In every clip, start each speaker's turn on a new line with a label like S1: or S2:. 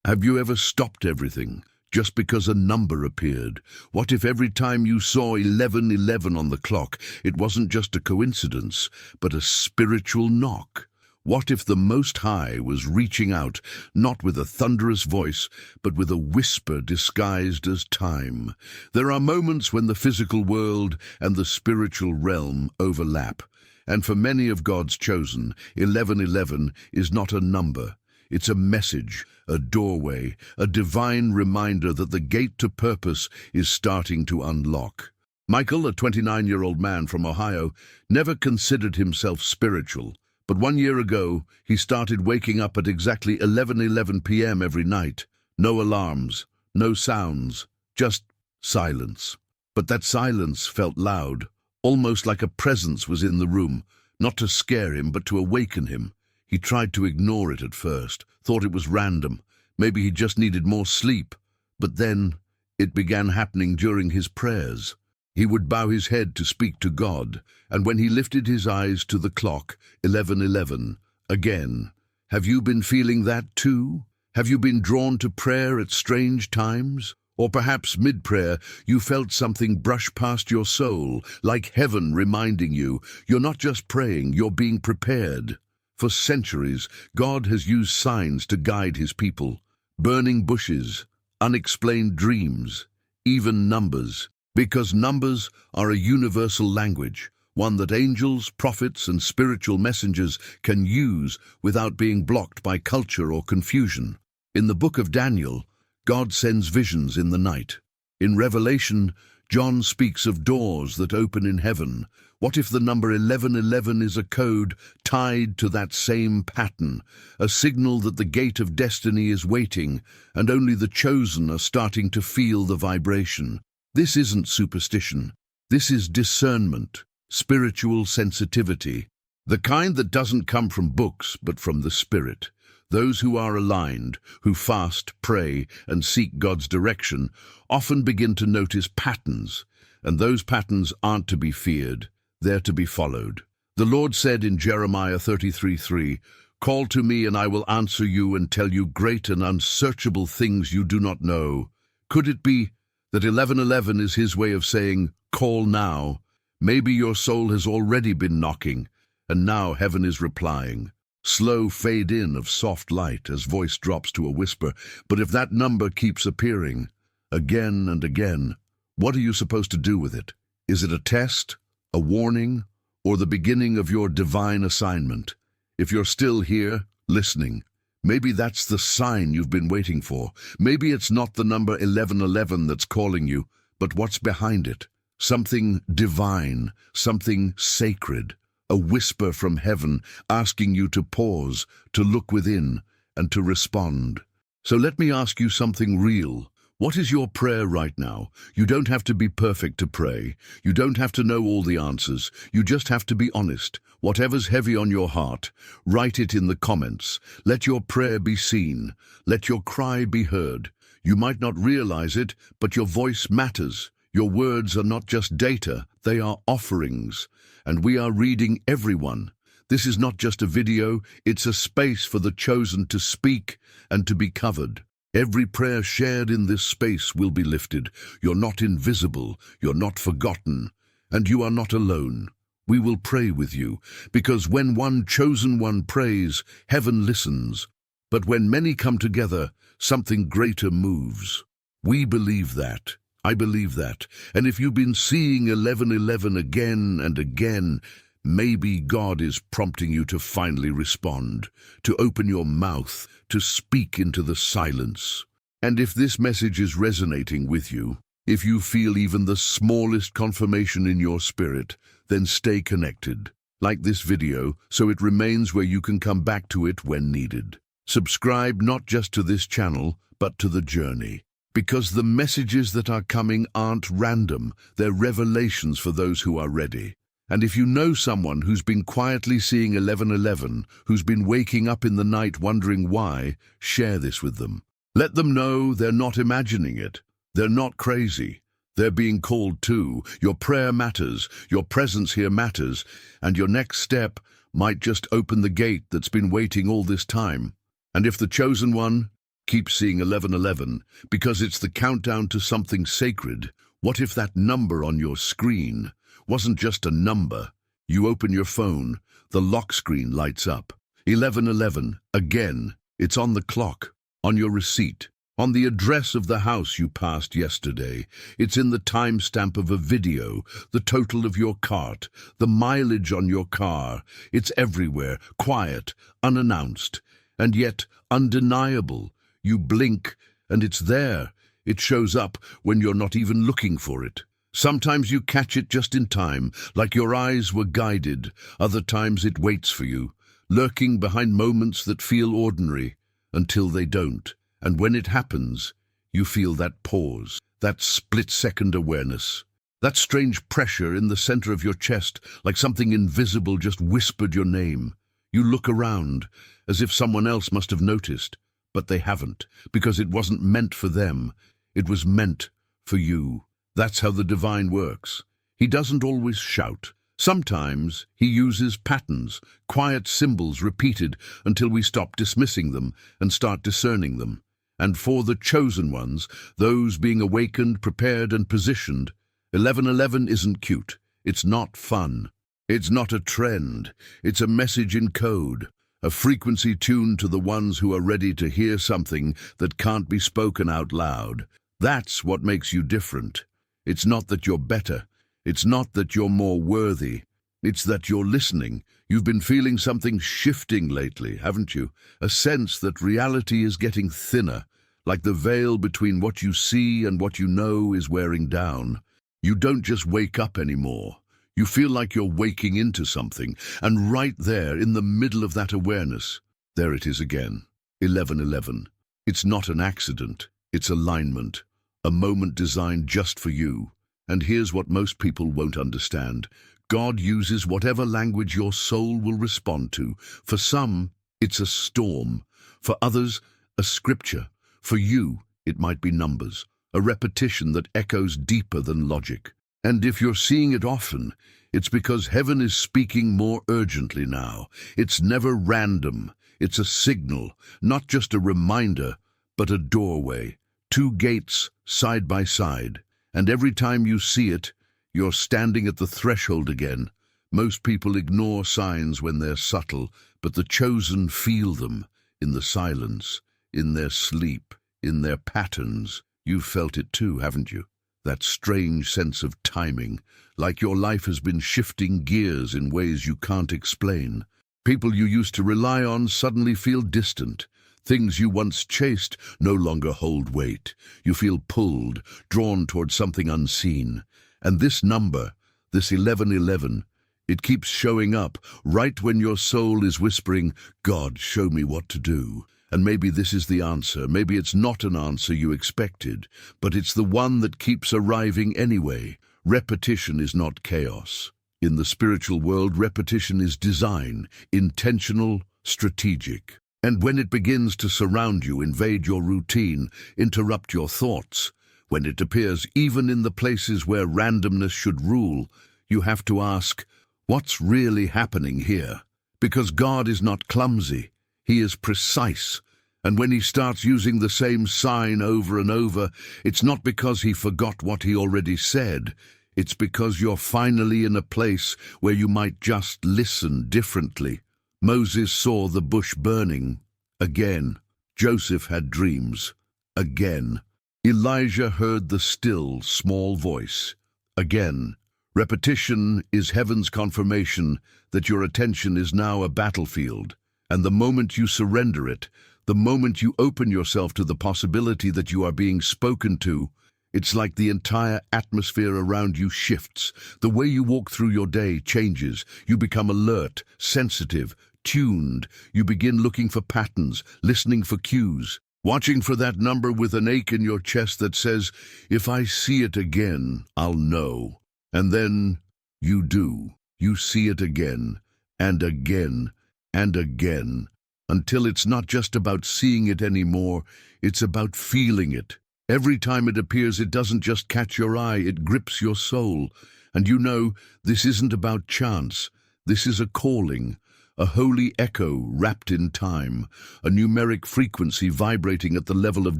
S1: Have you ever stopped everything just because a number appeared? What if every time you saw 11:11 on the clock, it wasn't just a coincidence, but a spiritual knock? What if the Most High was reaching out, not with a thunderous voice, but with a whisper disguised as time? There are moments when the physical world and the spiritual realm overlap. And for many of God's chosen, 11:11 is not a number. It's a message, a doorway, a divine reminder that the gate to purpose is starting to unlock. Michael, a 29-year-old man from Ohio, never considered himself spiritual. But 1 year ago, he started waking up at exactly 11:11 p.m. every night. No alarms, no sounds, just silence. But that silence felt loud, almost like a presence was in the room, not to scare him, but to awaken him. He tried to ignore it at first, thought it was random. Maybe he just needed more sleep. But then it began happening during his prayers. He would bow his head to speak to God, and when he lifted his eyes to the clock, 11:11, again. Have you been feeling that too? Have you been drawn to prayer at strange times? Or perhaps mid-prayer, you felt something brush past your soul, like heaven reminding you, you're not just praying, you're being prepared. For centuries, God has used signs to guide his people. Burning bushes, unexplained dreams, even numbers. Because numbers are a universal language, one that angels, prophets, and spiritual messengers can use without being blocked by culture or confusion. In the book of Daniel, God sends visions in the night. In Revelation, John speaks of doors that open in heaven. What if the number 11:11 is a code tied to that same pattern, a signal that the gate of destiny is waiting, and only the chosen are starting to feel the vibration? This isn't superstition. This is discernment, spiritual sensitivity, the kind that doesn't come from books, but from the Spirit. Those who are aligned, who fast, pray, and seek God's direction, often begin to notice patterns, and those patterns aren't to be feared. They're to be followed. The Lord said in Jeremiah 33:3, "Call to me and I will answer you and tell you great and unsearchable things you do not know." Could it be that 11:11 is his way of saying, call now? Maybe your soul has already been knocking, and now heaven is replying. Slow fade in of soft light as voice drops to a whisper. But if that number keeps appearing, again and again, what are you supposed to do with it? Is it a test, a warning, or the beginning of your divine assignment? If you're still here, listening, maybe that's the sign you've been waiting for. Maybe it's not the number 11:11 that's calling you, but what's behind it. Something divine, something sacred, a whisper from heaven asking you to pause, to look within, and to respond. So let me ask you something real. What is your prayer right now? You don't have to be perfect to pray. You don't have to know all the answers. You just have to be honest. Whatever's heavy on your heart, write it in the comments. Let your prayer be seen. Let your cry be heard. You might not realize it, but your voice matters. Your words are not just data, they are offerings. And we are reading everyone. This is not just a video, it's a space for the chosen to speak and to be covered. Every prayer shared in this space will be lifted. You're not invisible, you're not forgotten, and you are not alone. We will pray with you, because when one chosen one prays, heaven listens. But when many come together, something greater moves. We believe that. I believe that. And if you've been seeing 11:11 again and again, maybe God is prompting you to finally respond, to open your mouth, to speak into the silence. And if this message is resonating with you, if you feel even the smallest confirmation in your spirit, then stay connected, like this video, so it remains where you can come back to it when needed. Subscribe not just to this channel, but to the journey. Because the messages that are coming aren't random, they're revelations for those who are ready. And if you know someone who's been quietly seeing 11:11, who's been waking up in the night wondering why, share this with them. Let them know they're not imagining it. They're not crazy. They're being called too. Your prayer matters, your presence here matters, and your next step might just open the gate that's been waiting all this time. And if the chosen one, Keep seeing 1111 because it's the countdown to something sacred. What if that number on your screen wasn't just a number? You open your phone, the lock screen lights up. 1111, again. It's on the clock, on your receipt, on the address of the house you passed yesterday. It's in the timestamp of a video, the total of your cart, the mileage on your car. It's everywhere, quiet, unannounced, and yet undeniable. You blink, and it's there. It shows up when you're not even looking for it. Sometimes you catch it just in time, like your eyes were guided. Other times it waits for you, lurking behind moments that feel ordinary, until they don't. And when it happens, you feel that pause, that split-second awareness, that strange pressure in the center of your chest, like something invisible just whispered your name. You look around, as if someone else must have noticed. But they haven't, because it wasn't meant for them. It was meant for you. That's how the divine works. He doesn't always shout. Sometimes he uses patterns, quiet symbols repeated until we stop dismissing them and start discerning them. And for the chosen ones, those being awakened, prepared, and positioned, 1111 isn't cute. It's not fun. It's not a trend. It's a message in code. A frequency tuned to the ones who are ready to hear something that can't be spoken out loud. That's what makes you different. It's not that you're better. It's not that you're more worthy. It's that you're listening. You've been feeling something shifting lately, haven't you? A sense that reality is getting thinner, like the veil between what you see and what you know is wearing down. You don't just wake up anymore. You feel like you're waking into something, and right there, in the middle of that awareness, there it is again, 1111. It's not an accident, it's alignment, a moment designed just for you. And here's what most people won't understand. God uses whatever language your soul will respond to. For some, it's a storm. For others, a scripture. For you, it might be numbers, a repetition that echoes deeper than logic. And if you're seeing it often, it's because heaven is speaking more urgently now. It's never random. It's a signal, not just a reminder, but a doorway. Two gates side by side. And every time you see it, you're standing at the threshold again. Most people ignore signs when they're subtle, but the chosen feel them in the silence, in their sleep, in their patterns. You've felt it too, haven't you? That strange sense of timing, like your life has been shifting gears in ways you can't explain. People you used to rely on suddenly feel distant. Things you once chased no longer hold weight. You feel pulled, drawn towards something unseen. And this number, this 1111, it keeps showing up right when your soul is whispering, God, show me what to do. And maybe this is the answer. Maybe it's not an answer you expected, but it's the one that keeps arriving anyway. Repetition is not chaos. In the spiritual world, repetition is design, intentional, strategic. And when it begins to surround you, invade your routine, interrupt your thoughts, when it appears even in the places where randomness should rule, you have to ask, what's really happening here? Because God is not clumsy. He is precise. And when he starts using the same sign over and over, it's not because he forgot what he already said. It's because you're finally in a place where you might just listen differently. Moses saw the bush burning. Again. Joseph had dreams. Again. Elijah heard the still, small voice. Again. Repetition is heaven's confirmation that your attention is now a battlefield. And the moment you surrender it, the moment you open yourself to the possibility that you are being spoken to, it's like the entire atmosphere around you shifts. The way you walk through your day changes. You become alert, sensitive, tuned. You begin looking for patterns, listening for cues, watching for that number with an ache in your chest that says, if I see it again, I'll know. And then you do. You see it again, and again, and again, until it's not just about seeing it anymore, it's about feeling it. Every time it appears, it doesn't just catch your eye, it grips your soul. And you know, this isn't about chance. This is a calling a holy echo wrapped in time, a numeric frequency vibrating at the level of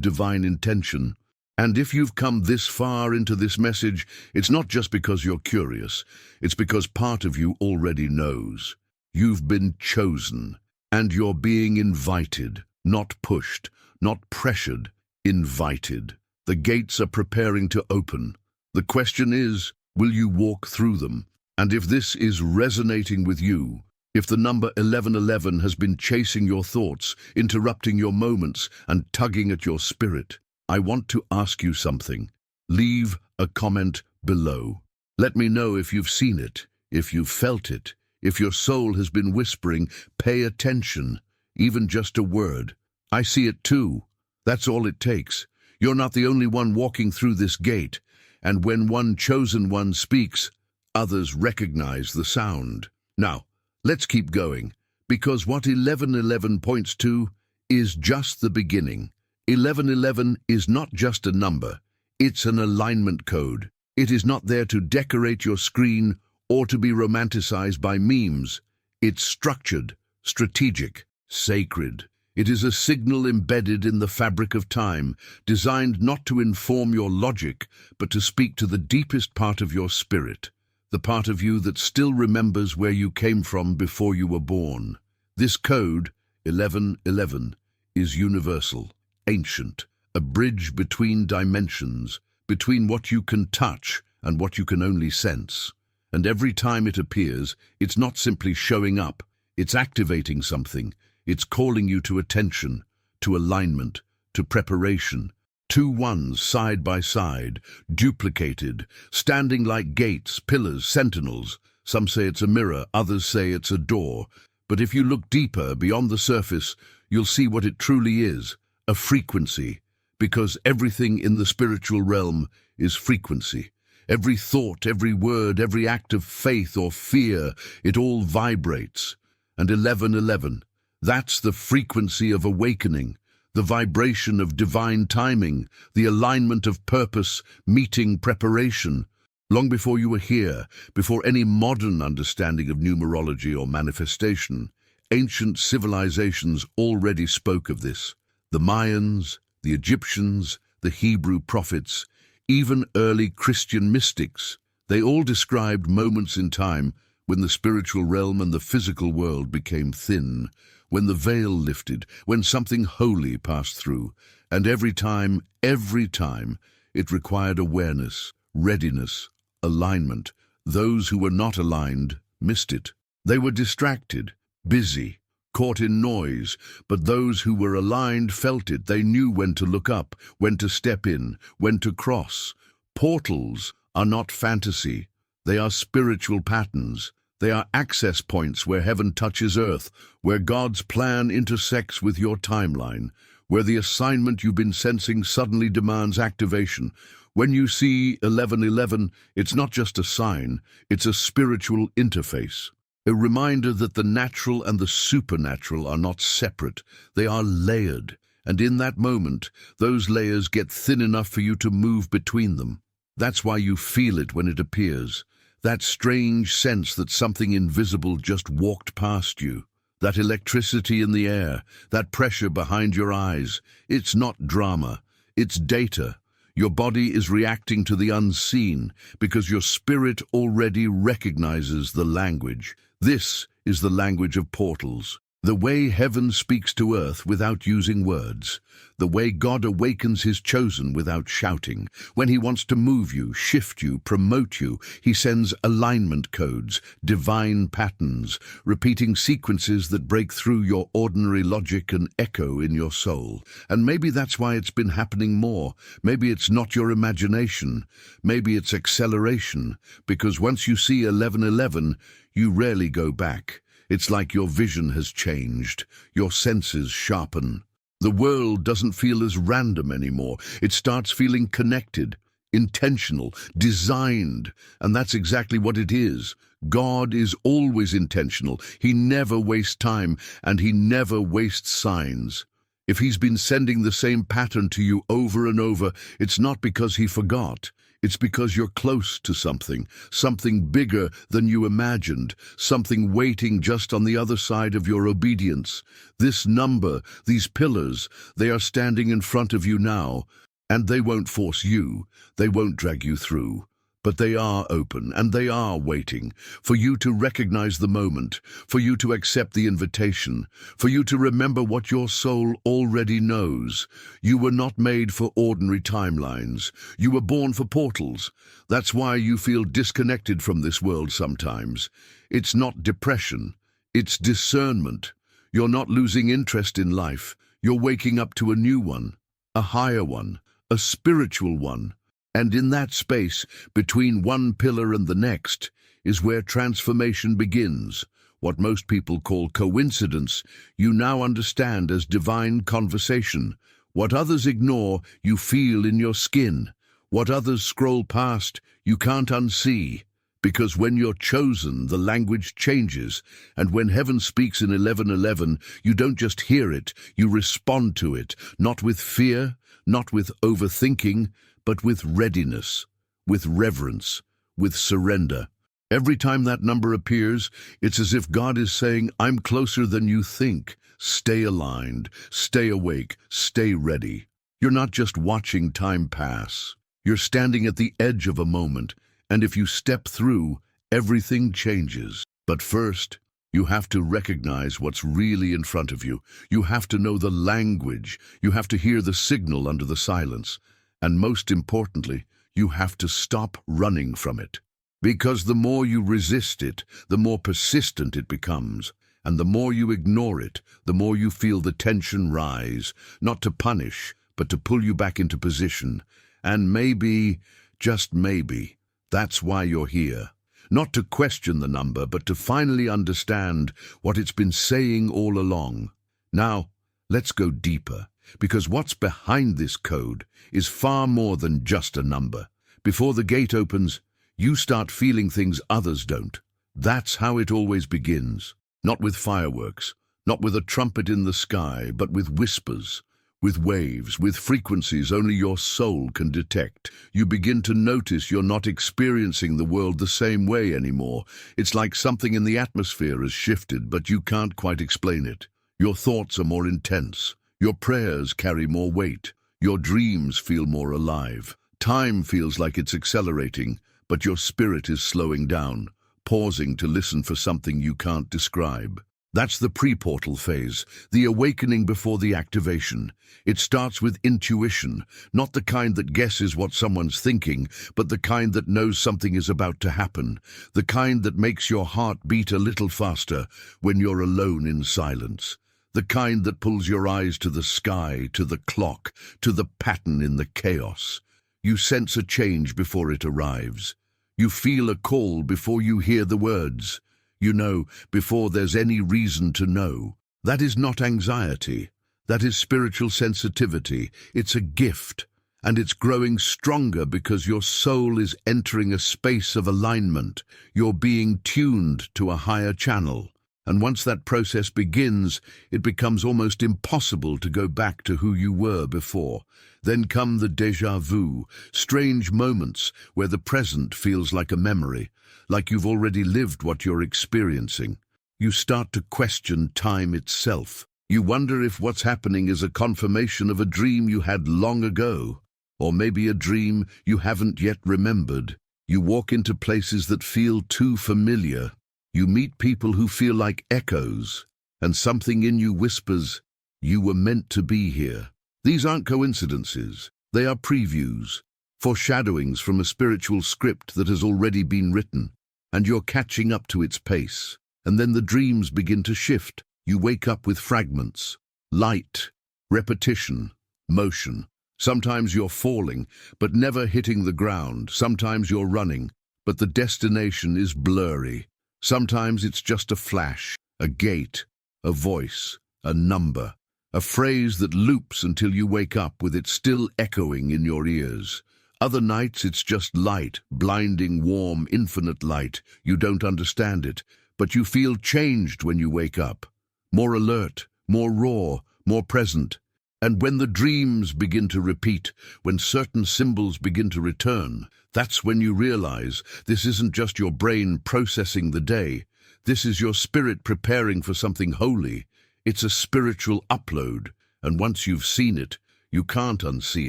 S1: divine intention. And if you've come this far into this message, it's not just because you're curious, it's because part of you already knows. You've been chosen, and you're being invited, not pushed, not pressured, invited. The gates are preparing to open. The question is, will you walk through them? And if this is resonating with you, if the number 1111 has been chasing your thoughts, interrupting your moments, and tugging at your spirit, I want to ask you something. Leave a comment below. Let me know if you've seen it, if you've felt it, if your soul has been whispering, pay attention, even just a word. I see it too. That's all it takes. You're not the only one walking through this gate, and when one chosen one speaks, others recognize the sound. Now, let's keep going, because what 1111 points to is just the beginning. 1111 is not just a number, it's an alignment code. It is not there to decorate your screen or to be romanticized by memes. It's structured, strategic, sacred. It is a signal embedded in the fabric of time, designed not to inform your logic, but to speak to the deepest part of your spirit, the part of you that still remembers where you came from before you were born. This code, 1111, is universal, ancient, a bridge between dimensions, between what you can touch and what you can only sense. And every time it appears, it's not simply showing up, it's activating something. It's calling you to attention, to alignment, to preparation. Two ones side by side, duplicated, standing like gates, pillars, sentinels. Some say it's a mirror, others say it's a door. But if you look deeper, beyond the surface, you'll see what it truly is, a frequency. Because everything in the spiritual realm is frequency. Every thought, every word, every act of faith or fear, it all vibrates. And 1111, that's the frequency of awakening, the vibration of divine timing, the alignment of purpose, meeting preparation. Long before you were here, before any modern understanding of numerology or manifestation, ancient civilizations already spoke of this. The Mayans, the Egyptians, the Hebrew prophets, even early Christian mystics, they all described moments in time when the spiritual realm and the physical world became thin, when the veil lifted, when something holy passed through. And every time, it required awareness, readiness, alignment. Those who were not aligned missed it. They were distracted, busy, caught in noise, but those who were aligned felt it. They knew when to look up, when to step in, when to cross. Portals are not fantasy. They are spiritual patterns. They are access points where heaven touches earth, where God's plan intersects with your timeline, where the assignment you've been sensing suddenly demands activation. When you see 1111, it's not just a sign, it's a spiritual interface. A reminder that the natural and the supernatural are not separate, they are layered. And in that moment, those layers get thin enough for you to move between them. That's why you feel it when it appears. That strange sense that something invisible just walked past you. That electricity in the air, that pressure behind your eyes. It's not drama, it's data. Your body is reacting to the unseen because your spirit already recognizes the language. This is the language of portals. The way heaven speaks to earth without using words. The way God awakens his chosen without shouting. When he wants to move you, shift you, promote you, he sends alignment codes, divine patterns, repeating sequences that break through your ordinary logic and echo in your soul. And maybe that's why it's been happening more. Maybe it's not your imagination. Maybe it's acceleration. Because once you see 1111, you rarely go back. It's like your vision has changed, your senses sharpen. The world doesn't feel as random anymore. It starts feeling connected, intentional, designed, and that's exactly what it is. God is always intentional. He never wastes time, and he never wastes signs. If he's been sending the same pattern to you over and over, it's not because he forgot. It's because you're close to something bigger than you imagined, something waiting just on the other side of your obedience. This number, these pillars, they are standing in front of you now, and they won't force you, they won't drag you through. But they are open, and they are waiting for you to recognize the moment, for you to accept the invitation, for you to remember what your soul already knows. You were not made for ordinary timelines. You were born for portals. That's why you feel disconnected from this world sometimes. It's not depression, it's discernment. You're not losing interest in life. You're waking up to a new one, a higher one, a spiritual one. And in that space, between one pillar and the next, is where transformation begins. What most people call coincidence, you now understand as divine conversation. What others ignore, you feel in your skin. What others scroll past, you can't unsee. Because when you're chosen, the language changes. And when heaven speaks in 11:11, you don't just hear it, you respond to it. Not with fear, not with overthinking, but with readiness, with reverence, with surrender. Every time that number appears, it's as if God is saying, I'm closer than you think. Stay aligned, stay awake, stay ready. You're not just watching time pass. You're standing at the edge of a moment, and if you step through, everything changes. But first, you have to recognize what's really in front of you. You have to know the language. You have to hear the signal under the silence. And most importantly, you have to stop running from it. Because the more you resist it, the more persistent it becomes. And the more you ignore it, the more you feel the tension rise, not to punish, but to pull you back into position. And maybe, just maybe, that's why you're here. Not to question the number, but to finally understand what it's been saying all along. Now, let's go deeper. Because what's behind this code is far more than just a number. Before the gate opens, you start feeling things others don't. That's how it always begins. Not with fireworks, not with a trumpet in the sky, but with whispers, with waves, with frequencies only your soul can detect. You begin to notice you're not experiencing the world the same way anymore. It's like something in the atmosphere has shifted, but you can't quite explain it. Your thoughts are more intense. Your prayers carry more weight. Your dreams feel more alive. Time feels like it's accelerating, but your spirit is slowing down, pausing to listen for something you can't describe. That's the pre-portal phase, the awakening before the activation. It starts with intuition, not the kind that guesses what someone's thinking, but the kind that knows something is about to happen, the kind that makes your heart beat a little faster when you're alone in silence. The kind that pulls your eyes to the sky, to the clock, to the pattern in the chaos. You sense a change before it arrives. You feel a call before you hear the words. You know before there's any reason to know. That is not anxiety. That is spiritual sensitivity. It's a gift. And it's growing stronger because your soul is entering a space of alignment. You're being tuned to a higher channel. And once that process begins, it becomes almost impossible to go back to who you were before. Then come the déjà vu, strange moments where the present feels like a memory, like you've already lived what you're experiencing. You start to question time itself. You wonder if what's happening is a confirmation of a dream you had long ago, or maybe a dream you haven't yet remembered. You walk into places that feel too familiar. You meet people who feel like echoes, and something in you whispers, you were meant to be here. These aren't coincidences. They are previews, foreshadowings from a spiritual script that has already been written, and you're catching up to its pace. And then the dreams begin to shift. You wake up with fragments, light, repetition, motion. Sometimes you're falling, but never hitting the ground. Sometimes you're running, but the destination is blurry. Sometimes it's just a flash, a gate, a voice, a number, a phrase that loops until you wake up with it still echoing in your ears. Other nights it's just light, blinding, warm, infinite light. You don't understand it, but you feel changed when you wake up. More alert, more raw, more present. And when the dreams begin to repeat, when certain symbols begin to return, that's when you realize this isn't just your brain processing the day. This is your spirit preparing for something holy. It's a spiritual upload, and once you've seen it, you can't unsee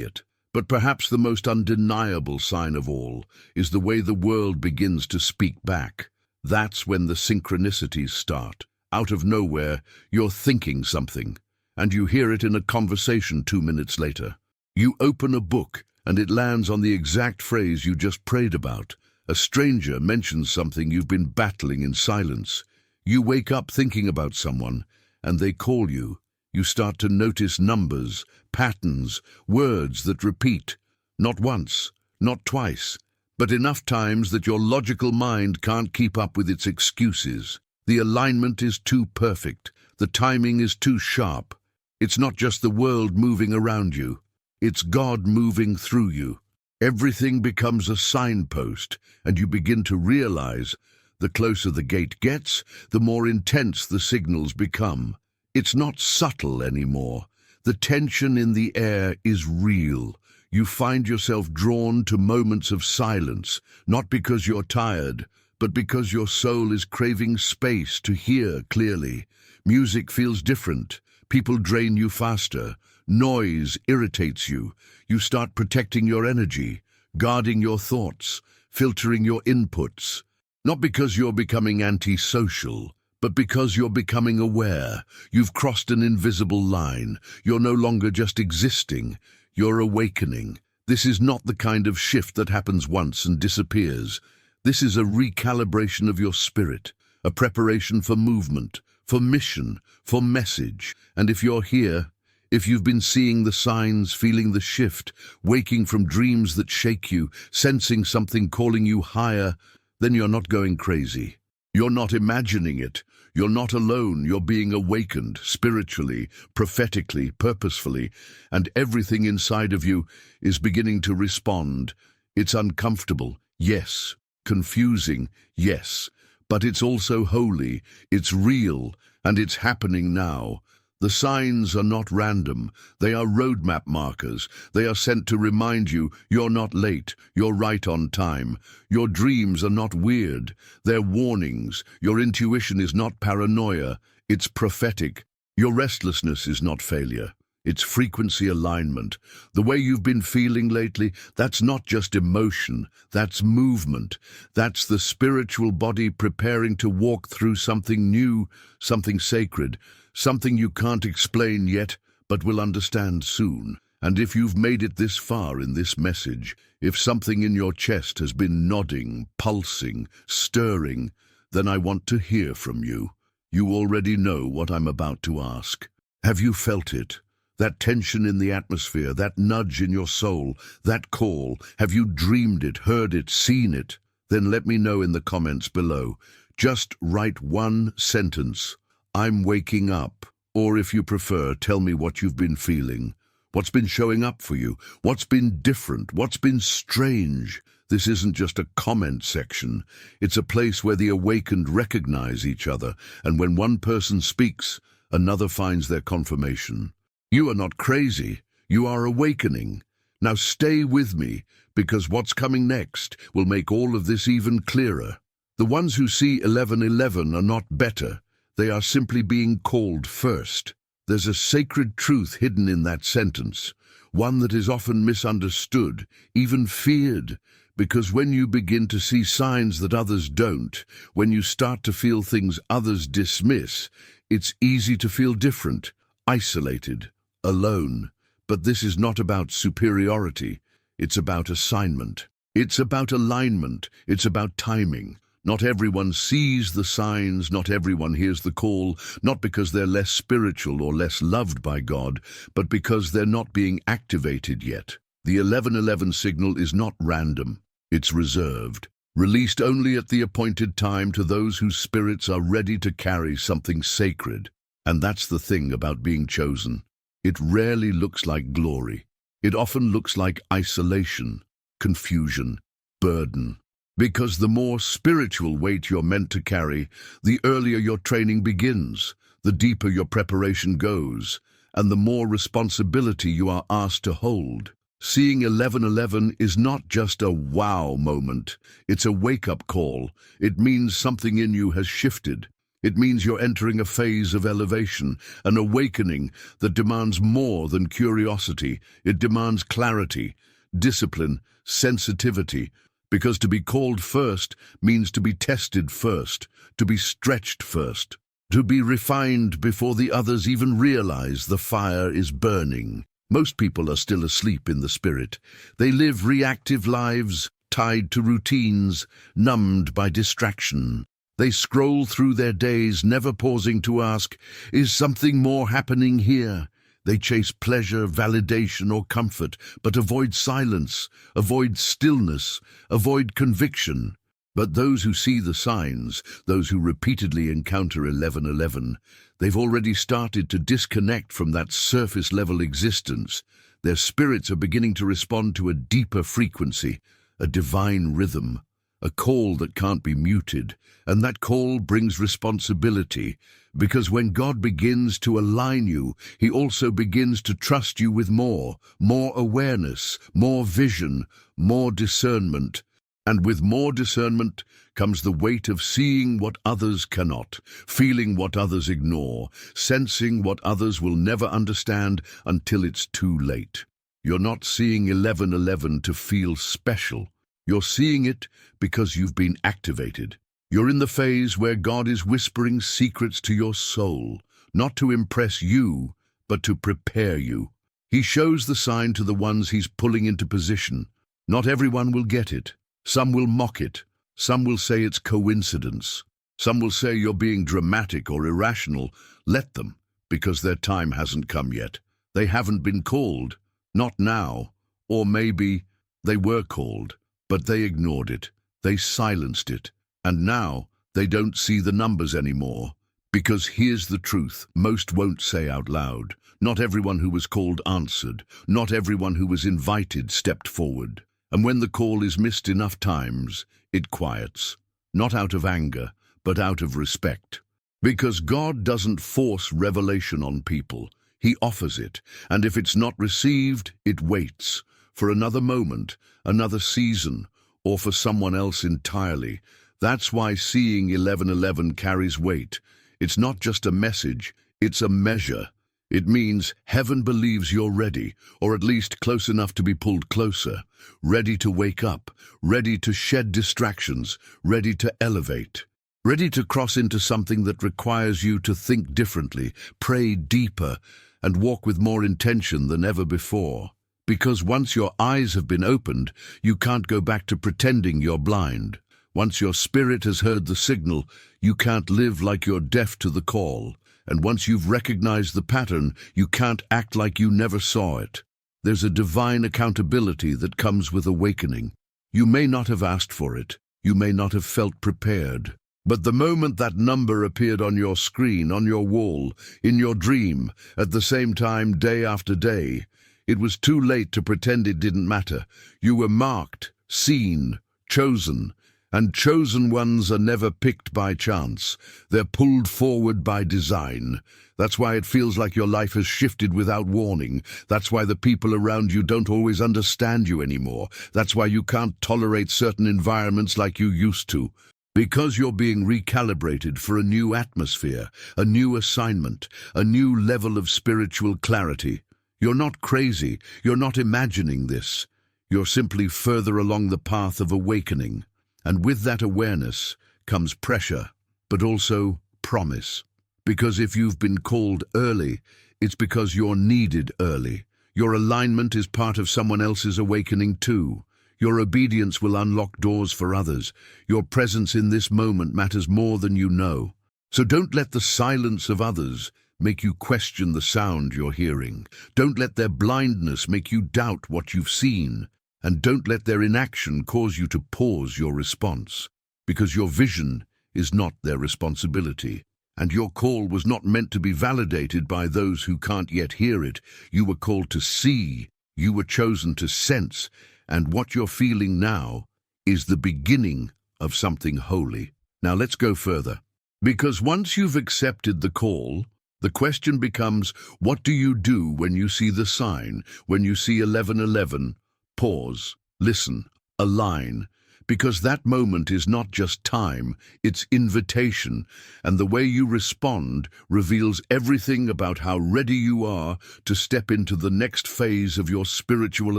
S1: it. But perhaps the most undeniable sign of all is the way the world begins to speak back. That's when the synchronicities start. Out of nowhere, you're thinking something, and you hear it in a conversation 2 minutes later. You open a book, and it lands on the exact phrase you just prayed about. A stranger mentions something you've been battling in silence. You wake up thinking about someone, and they call you. You start to notice numbers, patterns, words that repeat. Not once, not twice, but enough times that your logical mind can't keep up with its excuses. The alignment is too perfect. The timing is too sharp. It's not just the world moving around you. It's God moving through you. Everything becomes a signpost, and you begin to realize the closer the gate gets, the more intense the signals become. It's not subtle anymore. The tension in the air is real. You find yourself drawn to moments of silence, not because you're tired, but because your soul is craving space to hear clearly. Music feels different. People drain you faster. Noise irritates you. You start protecting your energy, guarding your thoughts, filtering your inputs. Not because you're becoming antisocial, but because you're becoming aware. You've crossed an invisible line. You're no longer just existing. You're awakening. This is not the kind of shift that happens once and disappears. This is a recalibration of your spirit, a preparation for movement, for mission, for message. And if you're here, if you've been seeing the signs, feeling the shift, waking from dreams that shake you, sensing something calling you higher, then you're not going crazy. You're not imagining it. You're not alone. You're being awakened spiritually, prophetically, purposefully, and everything inside of you is beginning to respond. It's uncomfortable, yes. Confusing, yes. But it's also holy, it's real, and it's happening now. The signs are not random. They are roadmap markers. They are sent to remind you you're not late, you're right on time. Your dreams are not weird. They're warnings. Your intuition is not paranoia. It's prophetic. Your restlessness is not failure. It's frequency alignment. The way you've been feeling lately, that's not just emotion. That's movement. That's the spiritual body preparing to walk through something new, something sacred. Something you can't explain yet, but will understand soon. And if you've made it this far in this message, if something in your chest has been nodding, pulsing, stirring, then I want to hear from you. You already know what I'm about to ask. Have you felt it? That tension in the atmosphere, that nudge in your soul, that call, have you dreamed it, heard it, seen it? Then let me know in the comments below. Just write one sentence. I'm waking up. Or if you prefer, tell me what you've been feeling. What's been showing up for you? What's been different? What's been strange? This isn't just a comment section. It's a place where the awakened recognize each other, and when one person speaks, another finds their confirmation. You are not crazy. You are awakening. Now stay with me, because what's coming next will make all of this even clearer. The ones who see 1111 are not better. They are simply being called first. There's a sacred truth hidden in that sentence, one that is often misunderstood, even feared, because when you begin to see signs that others don't, when you start to feel things others dismiss, it's easy to feel different, isolated, alone. But this is not about superiority. It's about assignment. It's about alignment. It's about timing. Not everyone sees the signs, not everyone hears the call, not because they're less spiritual or less loved by God, but because they're not being activated yet. The 1111 signal is not random, it's reserved, released only at the appointed time to those whose spirits are ready to carry something sacred. And that's the thing about being chosen. It rarely looks like glory. It often looks like isolation, confusion, burden. Because the more spiritual weight you're meant to carry, the earlier your training begins, the deeper your preparation goes, and the more responsibility you are asked to hold. Seeing 1111 is not just a wow moment, it's a wake-up call. It means something in you has shifted. It means you're entering a phase of elevation, an awakening that demands more than curiosity. It demands clarity, discipline, sensitivity, because to be called first means to be tested first, to be stretched first, to be refined before the others even realize the fire is burning. Most people are still asleep in the spirit. They live reactive lives, tied to routines, numbed by distraction. They scroll through their days, never pausing to ask, is something more happening here? They chase pleasure, validation, or comfort, but avoid silence, avoid stillness, avoid conviction. But those who see the signs, those who repeatedly encounter 1111, they've already started to disconnect from that surface-level existence. Their spirits are beginning to respond to a deeper frequency, a divine rhythm, a call that can't be muted. And that call brings responsibility, because when God begins to align you, He also begins to trust you with more awareness, more vision, more discernment. And with more discernment comes the weight of seeing what others cannot, feeling what others ignore, sensing what others will never understand until it's too late. You're not seeing 1111 to feel special. You're seeing it because you've been activated. You're in the phase where God is whispering secrets to your soul, not to impress you, but to prepare you. He shows the sign to the ones He's pulling into position. Not everyone will get it. Some will mock it. Some will say it's coincidence. Some will say you're being dramatic or irrational. Let them, because their time hasn't come yet. They haven't been called. Not now. Or maybe they were called, but they ignored it. They silenced it. And now they don't see the numbers anymore. Because here's the truth, most won't say out loud. Not everyone who was called answered. Not everyone who was invited stepped forward. And when the call is missed enough times, it quiets. Not out of anger, but out of respect. Because God doesn't force revelation on people. He offers it. And if it's not received, it waits. For another moment, another season, or for someone else entirely. That's why seeing 1111 carries weight. It's not just a message, it's a measure. It means heaven believes you're ready, or at least close enough to be pulled closer, ready to wake up, ready to shed distractions, ready to elevate, ready to cross into something that requires you to think differently, pray deeper, and walk with more intention than ever before. Because once your eyes have been opened, you can't go back to pretending you're blind. Once your spirit has heard the signal, you can't live like you're deaf to the call. And once you've recognized the pattern, you can't act like you never saw it. There's a divine accountability that comes with awakening. You may not have asked for it. You may not have felt prepared. But the moment that number appeared on your screen, on your wall, in your dream, at the same time day after day, it was too late to pretend it didn't matter. You were marked, seen, chosen. And chosen ones are never picked by chance. They're pulled forward by design. That's why it feels like your life has shifted without warning. That's why the people around you don't always understand you anymore. That's why you can't tolerate certain environments like you used to. Because you're being recalibrated for a new atmosphere, a new assignment, a new level of spiritual clarity. You're not crazy. You're not imagining this. You're simply further along the path of awakening. And with that awareness comes pressure, but also promise. Because if you've been called early, it's because you're needed early. Your alignment is part of someone else's awakening too. Your obedience will unlock doors for others. Your presence in this moment matters more than you know. So don't let the silence of others make you question the sound you're hearing. Don't let their blindness make you doubt what you've seen. And don't let their inaction cause you to pause your response, because your vision is not their responsibility. And your call was not meant to be validated by those who can't yet hear it. You were called to see, you were chosen to sense, and what you're feeling now is the beginning of something holy. Now let's go further. Because once you've accepted the call, The question becomes, what do you do when you see the sign, when you see 11:11? Pause, listen, align, because that moment is not just time, it's invitation, and the way you respond reveals everything about how ready you are to step into the next phase of your spiritual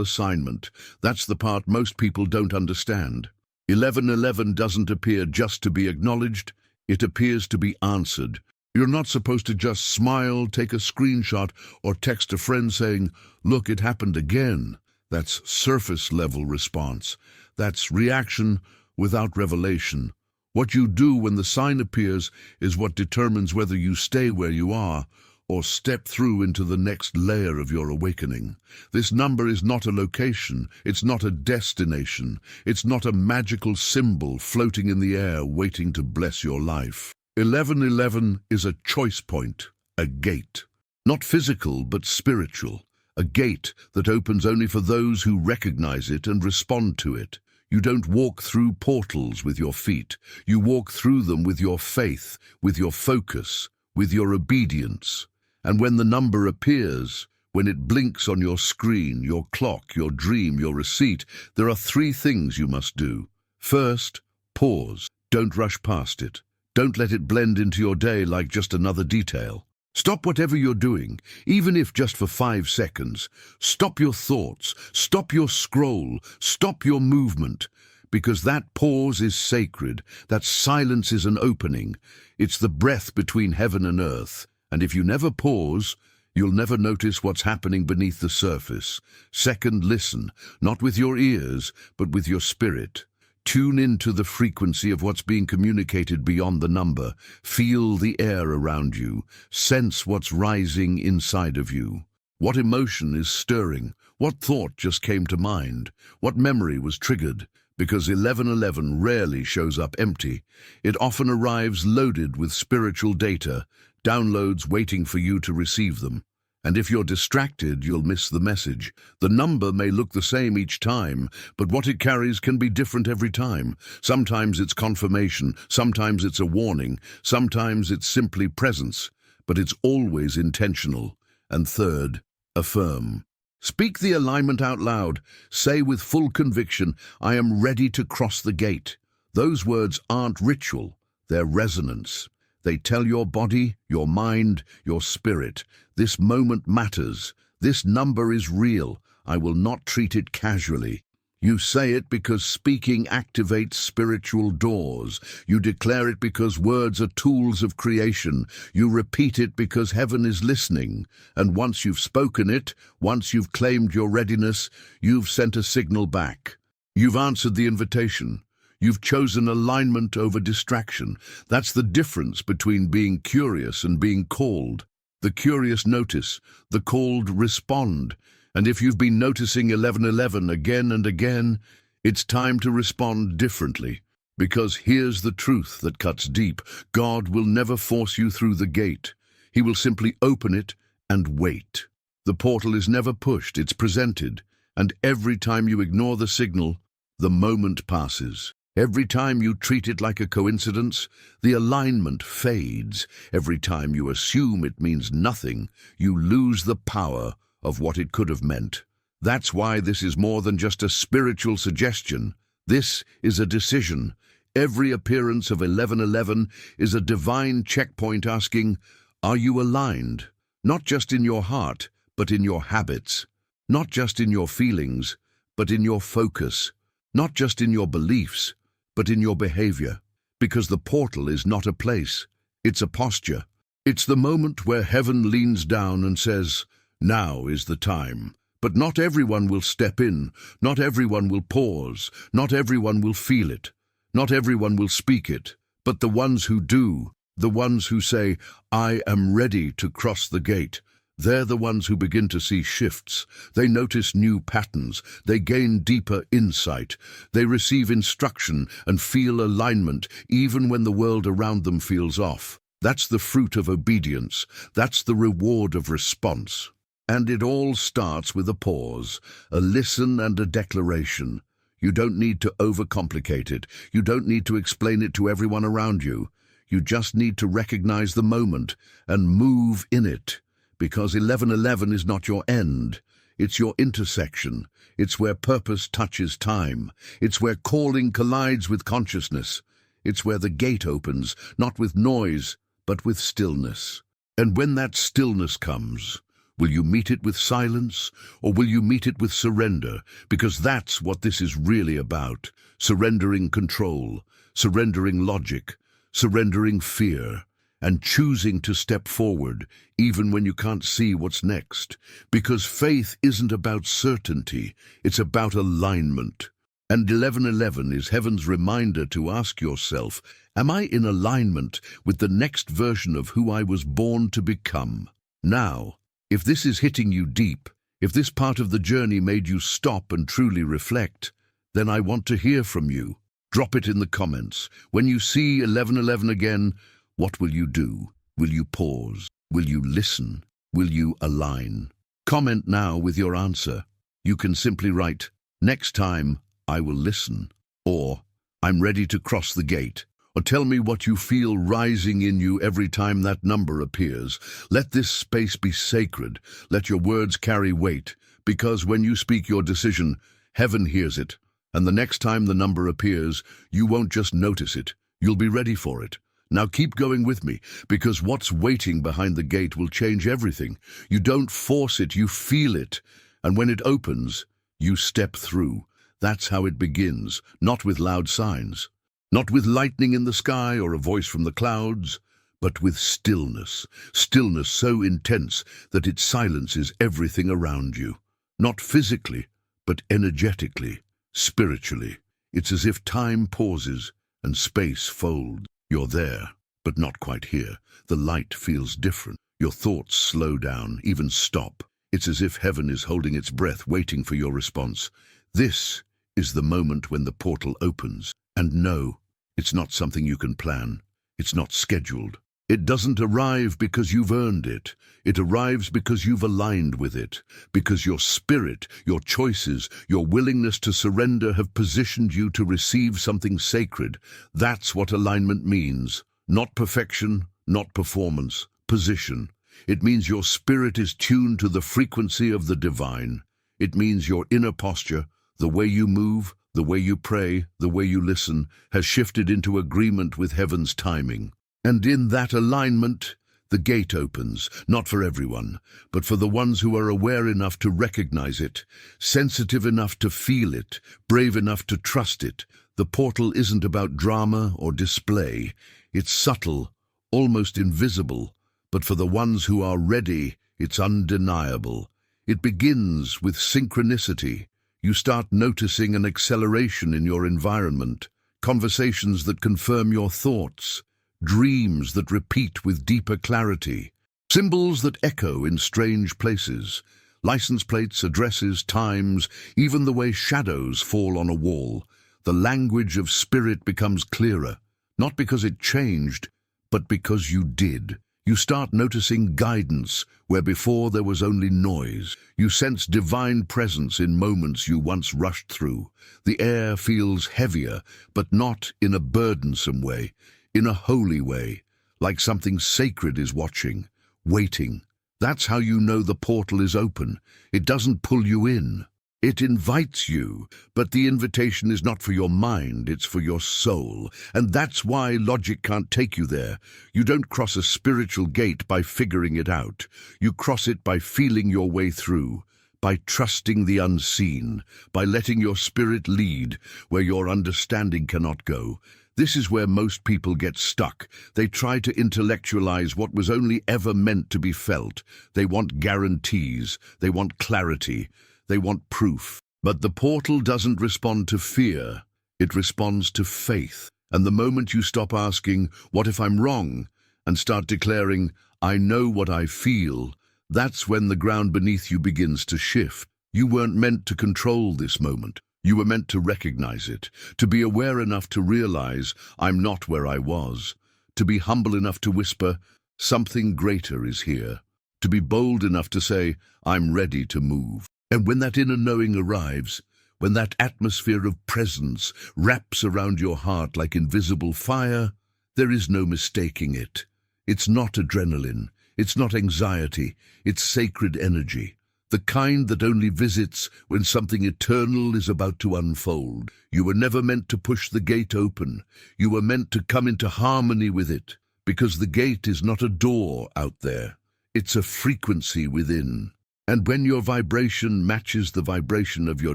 S1: assignment. That's the part most people don't understand. 11:11 doesn't appear just to be acknowledged, it appears to be answered. You're not supposed to just smile, take a screenshot, or text a friend saying, "Look, it happened again." That's surface-level response. That's reaction without revelation. What you do when the sign appears is what determines whether you stay where you are or step through into the next layer of your awakening. This number is not a location, it's not a destination, it's not a magical symbol floating in the air waiting to bless your life. 11:11 is a choice point, a gate. Not physical, but spiritual. A gate that opens only for those who recognize it and respond to it. You don't walk through portals with your feet. You walk through them with your faith, with your focus, with your obedience. And when the number appears, when it blinks on your screen, your clock, your dream, your receipt, there are 3 things you must do. First, pause. Don't rush past it. Don't let it blend into your day like just another detail. Stop whatever you're doing, even if just for 5 seconds. Stop your thoughts, stop your scroll, stop your movement, because that pause is sacred. That silence is an opening. It's the breath between heaven and earth. And if you never pause, you'll never notice what's happening beneath the surface. Second, listen, not with your ears, but with your spirit. Tune into the frequency of what's being communicated beyond the number. Feel the air around you. Sense what's rising inside of you. What emotion is stirring? What thought just came to mind? What memory was triggered? Because 11:11 rarely shows up empty. It often arrives loaded with spiritual data, downloads waiting for you to receive them. And if you're distracted, you'll miss the message. The number may look the same each time, but what it carries can be different every time. Sometimes it's confirmation, sometimes it's a warning, sometimes it's simply presence, but it's always intentional. And third, affirm. Speak the alignment out loud. Say with full conviction, "I am ready to cross the gate." Those words aren't ritual, they're resonance. They tell your body, your mind, your spirit, this moment matters. This number is real. I will not treat it casually. You say it because speaking activates spiritual doors. You declare it because words are tools of creation. You repeat it because heaven is listening. And once you've spoken it, once you've claimed your readiness, you've sent a signal back. You've answered the invitation. You've chosen alignment over distraction. That's the difference between being curious and being called. The curious notice, the called respond. And if you've been noticing 11:11 again and again, it's time to respond differently. Because here's the truth that cuts deep. God will never force you through the gate. He will simply open it and wait. The portal is never pushed, it's presented. And every time you ignore the signal, the moment passes. Every time you treat it like a coincidence, the alignment fades. Every time you assume it means nothing, you lose the power of what it could have meant. That's why this is more than just a spiritual suggestion. This is a decision. Every appearance of 11:11 is a divine checkpoint asking, are you aligned? Not just in your heart, but in your habits. Not just in your feelings, but in your focus. Not just in your beliefs, but in your behavior. Because the portal is not a place, it's a posture. It's the moment where heaven leans down and says, now is the time. But not everyone will step in, not everyone will pause, not everyone will feel it, not everyone will speak it. But the ones who do, the ones who say, I am ready to cross the gate, they're the ones who begin to see shifts. They notice new patterns. They gain deeper insight. They receive instruction and feel alignment even when the world around them feels off. That's the fruit of obedience. That's the reward of response. And it all starts with a pause, a listen and a declaration. You don't need to overcomplicate it. You don't need to explain it to everyone around you. You just need to recognize the moment and move in it, because 11:11 is not your end. It's your intersection. It's where purpose touches time. It's where calling collides with consciousness. It's where the gate opens, not with noise, but with stillness. And when that stillness comes, will you meet it with silence, or will you meet it with surrender? Because that's what this is really about. Surrendering control, surrendering logic, surrendering fear, and choosing to step forward, even when you can't see what's next. Because faith isn't about certainty, it's about alignment. And 11:11 is heaven's reminder to ask yourself, am I in alignment with the next version of who I was born to become? Now, if this is hitting you deep, if this part of the journey made you stop and truly reflect, then I want to hear from you. Drop it in the comments. When you see 11:11 again, what will you do? Will you pause? Will you listen? Will you align? Comment now with your answer. You can simply write, next time I will listen, or I'm ready to cross the gate, or tell me what you feel rising in you every time that number appears. Let this space be sacred. Let your words carry weight, because when you speak your decision, heaven hears it. And the next time the number appears, you won't just notice it, you'll be ready for it. Now keep going with me, because what's waiting behind the gate will change everything. You don't force it, you feel it. And when it opens, you step through. That's how it begins, not with loud signs, not with lightning in the sky or a voice from the clouds, but with stillness. Stillness so intense that it silences everything around you. Not physically, but energetically, spiritually. It's as if time pauses and space folds. You're there, but not quite here. The light feels different. Your thoughts slow down, even stop. It's as if heaven is holding its breath, waiting for your response. This is the moment when the portal opens. And no, it's not something you can plan. It's not scheduled. It doesn't arrive because you've earned it. It arrives because you've aligned with it, because your spirit, your choices, your willingness to surrender have positioned you to receive something sacred. That's what alignment means. Not perfection, not performance, position. It means your spirit is tuned to the frequency of the divine. It means your inner posture, the way you move, the way you pray, the way you listen, has shifted into agreement with heaven's timing. And in that alignment, the gate opens, not for everyone, but for the ones who are aware enough to recognize it, sensitive enough to feel it, brave enough to trust it. The portal isn't about drama or display. It's subtle, almost invisible, but for the ones who are ready, it's undeniable. It begins with synchronicity. You start noticing an acceleration in your environment, conversations that confirm your thoughts, dreams that repeat with deeper clarity, symbols that echo in strange places, license plates, addresses, times, even the way shadows fall on a wall. The language of spirit becomes clearer, not because it changed, but because you did. You start noticing guidance where before there was only noise. You sense divine presence in moments you once rushed through. The air feels heavier, but not in a burdensome way, in a holy way, like something sacred is watching, waiting. That's how you know the portal is open. It doesn't pull you in. It invites you, but the invitation is not for your mind, it's for your soul. And that's why logic can't take you there. You don't cross a spiritual gate by figuring it out. You cross it by feeling your way through, by trusting the unseen, by letting your spirit lead where your understanding cannot go. This is where most people get stuck. They try to intellectualize what was only ever meant to be felt. They want guarantees. They want clarity. They want proof. But the portal doesn't respond to fear. It responds to faith. And the moment you stop asking, what if I'm wrong, and start declaring, I know what I feel, that's when the ground beneath you begins to shift. You weren't meant to control this moment. You were meant to recognize it, to be aware enough to realize, I'm not where I was, to be humble enough to whisper, something greater is here, to be bold enough to say, I'm ready to move. And when that inner knowing arrives, when that atmosphere of presence wraps around your heart like invisible fire, There is no mistaking it. It's not adrenaline. It's not anxiety. It's sacred energy. The kind that only visits when something eternal is about to unfold. You were never meant to push the gate open. You were meant to come into harmony with it, because the gate is not a door out there. It's a frequency within. And when your vibration matches the vibration of your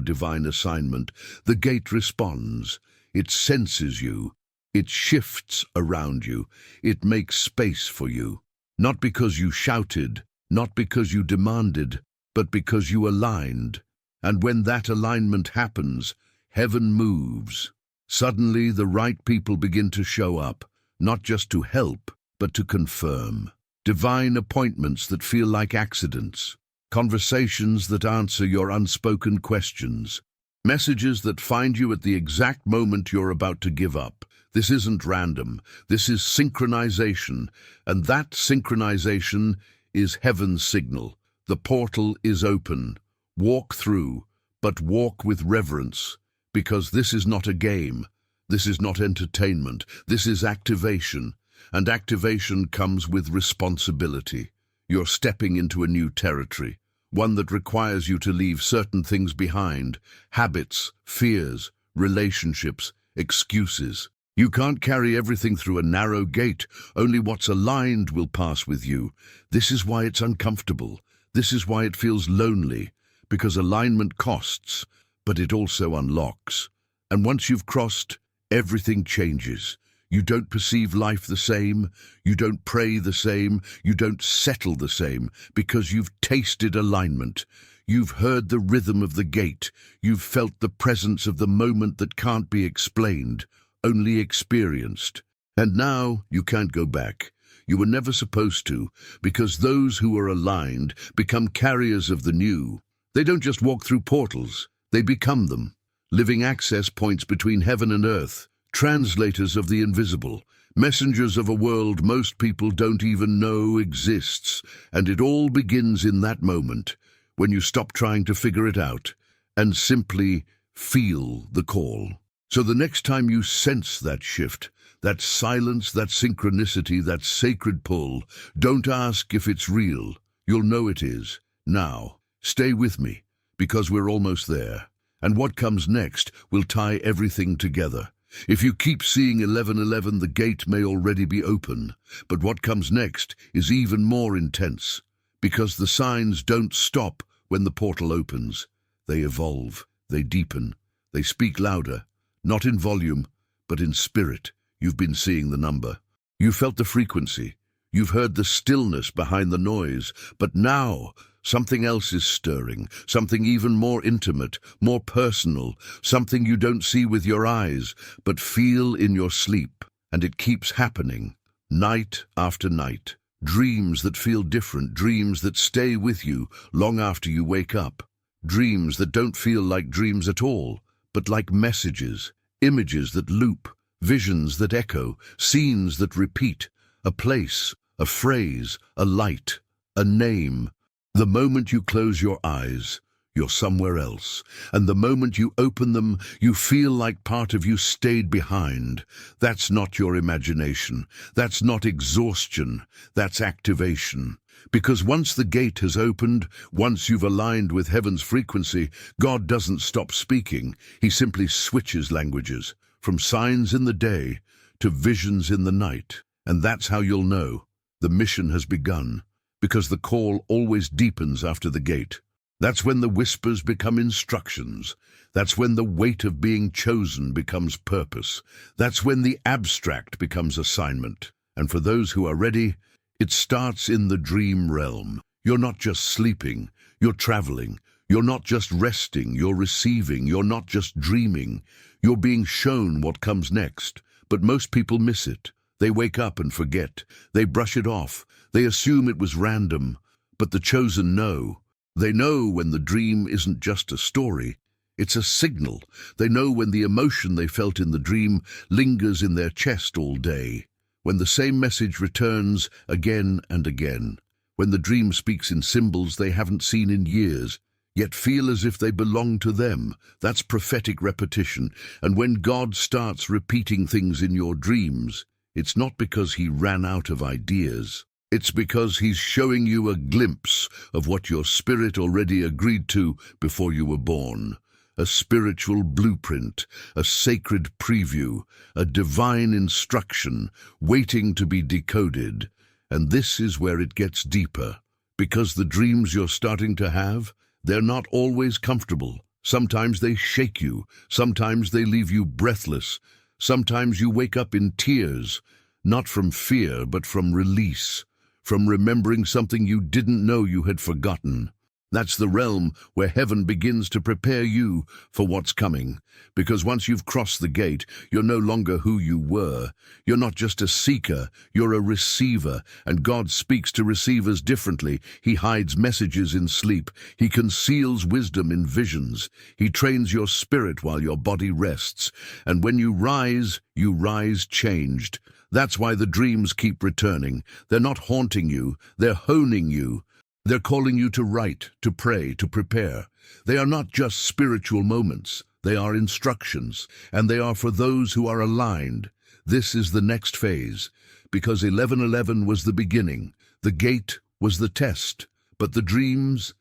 S1: divine assignment, the gate responds. It senses you. It shifts around you. It makes space for you. Not because you shouted, not because you demanded, but because you aligned. And when that alignment happens, heaven moves. Suddenly, the right people begin to show up, not just to help, but to confirm. Divine appointments that feel like accidents. Conversations that answer your unspoken questions. Messages that find you at the exact moment you're about to give up. This isn't random. This is synchronization. And that synchronization is heaven's signal. The portal is open. Walk through, but walk with reverence, because this is not a game. This is not entertainment. This is activation. And activation comes with responsibility. You're stepping into a new territory, one that requires you to leave certain things behind: habits, fears, relationships, excuses. You can't carry everything through a narrow gate. Only what's aligned will pass with you. This is why it's uncomfortable. This is why it feels lonely, because alignment costs, but it also unlocks. And once you've crossed, everything changes. You don't perceive life the same, you don't pray the same, you don't settle the same, because you've tasted alignment. You've heard the rhythm of the gate. You've felt the presence of the moment that can't be explained, only experienced. And now you can't go back. You were never supposed to, because those who are aligned become carriers of the new. They don't just walk through portals, they become them. Living access points between heaven and earth, translators of the invisible, messengers of a world most people don't even know exists. And it all begins in that moment, when you stop trying to figure it out and simply feel the call. So the next time you sense that shift, that silence, that synchronicity, that sacred pull, don't ask if it's real. You'll know it is. Now, stay with me, because we're almost there. And what comes next will tie everything together. If you keep seeing 11:11, the gate may already be open. But what comes next is even more intense, because the signs don't stop when the portal opens. They evolve, they deepen, they speak louder, not in volume, but in spirit. You've been seeing the number. You felt the frequency. You've heard the stillness behind the noise. But now, something else is stirring, something even more intimate, more personal, something you don't see with your eyes, but feel in your sleep. And it keeps happening, night after night. Dreams that feel different, dreams that stay with you long after you wake up. Dreams that don't feel like dreams at all, but like messages, images that loop, visions that echo, scenes that repeat, a place, a phrase, a light, a name. The moment you close your eyes, you're somewhere else. And the moment you open them, you feel like part of you stayed behind. That's not your imagination. That's not exhaustion. That's activation. Because once the gate has opened, once you've aligned with heaven's frequency, God doesn't stop speaking. He simply switches languages, from signs in the day to visions in the night. And that's how you'll know the mission has begun, because the call always deepens after the gate. That's when the whispers become instructions. That's when the weight of being chosen becomes purpose. That's when the abstract becomes assignment. And for those who are ready, it starts in the dream realm. You're not just sleeping, you're traveling. You're not just resting, you're receiving. You're not just dreaming, you're being shown what comes next. But most people miss it. They wake up and forget. They brush it off. They assume it was random. But the chosen know. They know when the dream isn't just a story, it's a signal. They know when the emotion they felt in the dream lingers in their chest all day. When the same message returns again and again. When the dream speaks in symbols they haven't seen in years, yet feel as if they belong to them. That's prophetic repetition. And when God starts repeating things in your dreams, It's not because he ran out of ideas. It's because he's showing you a glimpse of what your spirit already agreed to before you were born. A spiritual blueprint, a sacred preview, a divine instruction waiting to be decoded. And this is where it gets deeper. Because the dreams you're starting to have, they're not always comfortable. Sometimes they shake you. Sometimes they leave you breathless. Sometimes you wake up in tears, not from fear, but from release, from remembering something you didn't know you had forgotten. That's the realm where heaven begins to prepare you for what's coming. Because once you've crossed the gate, you're no longer who you were. You're not just a seeker, you're a receiver. And God speaks to receivers differently. He hides messages in sleep. He conceals wisdom in visions. He trains your spirit while your body rests. And when you rise changed. That's why the dreams keep returning. They're not haunting you, they're honing you. They're calling you to write, to pray, to prepare. They are not just spiritual moments. They are instructions, and they are for those who are aligned. This is the next phase, because 11:11 was the beginning. The gate was the test, but the dreams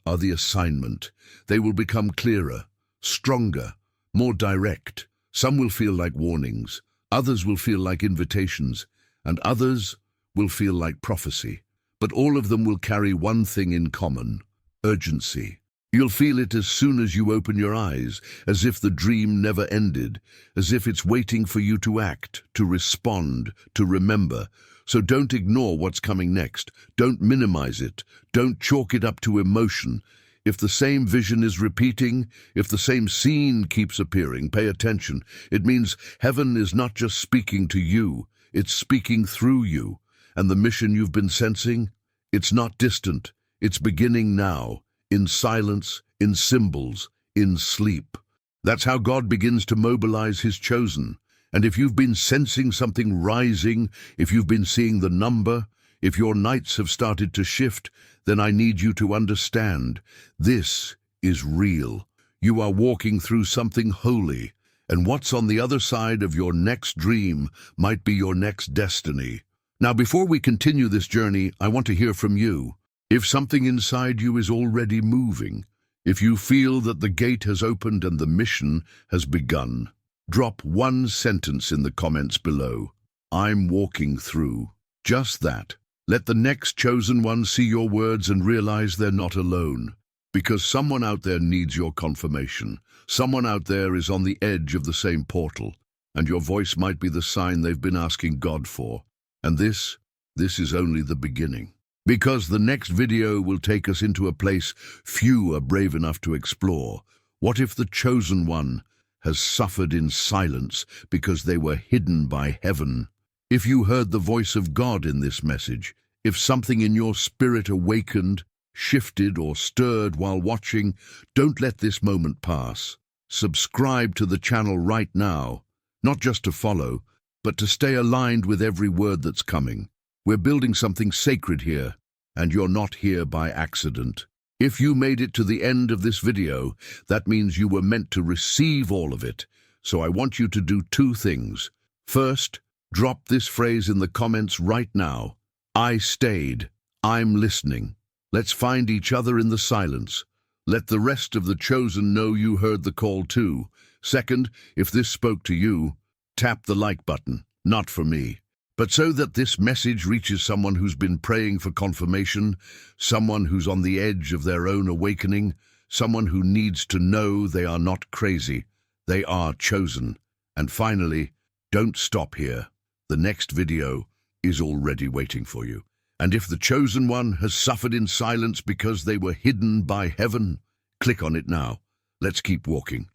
S1: are the assignment. They will become clearer, stronger, more direct. Some will feel like warnings, others will feel like invitations, and others will feel like prophecy. But all of them will carry one thing in common: urgency. You'll feel it as soon as you open your eyes, as if the dream never ended, as if it's waiting for you to act, to respond, to remember. So don't ignore what's coming next. Don't minimize it. Don't chalk it up to emotion. If the same vision is repeating, if the same scene keeps appearing, pay attention. It means heaven is not just speaking to you, it's speaking through you. And the mission you've been sensing, it's not distant. It's beginning now, in silence, in symbols, in sleep. That's how God begins to mobilize his chosen. And if you've been sensing something rising, if you've been seeing the number, if your nights have started to shift, then I need you to understand, this is real. You are walking through something holy, and what's on the other side of your next dream might be your next destiny. Now, before we continue this journey, I want to hear from you. If something inside you is already moving, if you feel that the gate has opened and the mission has begun, drop one sentence in the comments below. I'm walking through. Just that. Let the next chosen one see your words and realize they're not alone. Because someone out there needs your confirmation. Someone out there is on the edge of the same portal, and your voice might be the sign they've been asking God for. And this is only the beginning. Because the next video will take us into a place few are brave enough to explore. What if the chosen one has suffered in silence because they were hidden by heaven? If you heard the voice of God in this message, if something in your spirit awakened, shifted, or stirred while watching, don't let this moment pass. Subscribe to the channel right now, not just to follow, but to stay aligned with every word that's coming. We're building something sacred here, and you're not here by accident. If you made it to the end of this video, that means you were meant to receive all of it. So I want you to do two things. First, drop this phrase in the comments right now. I stayed. I'm listening. Let's find each other in the silence. Let the rest of the chosen know you heard the call too. Second, if this spoke to you, tap the like button, not for me, but so that this message reaches someone who's been praying for confirmation, someone who's on the edge of their own awakening, someone who needs to know they are not crazy, they are chosen. And finally, don't stop here. The next video is already waiting for you. And if the chosen one has suffered in silence because they were hidden by heaven, click on it now. Let's keep walking.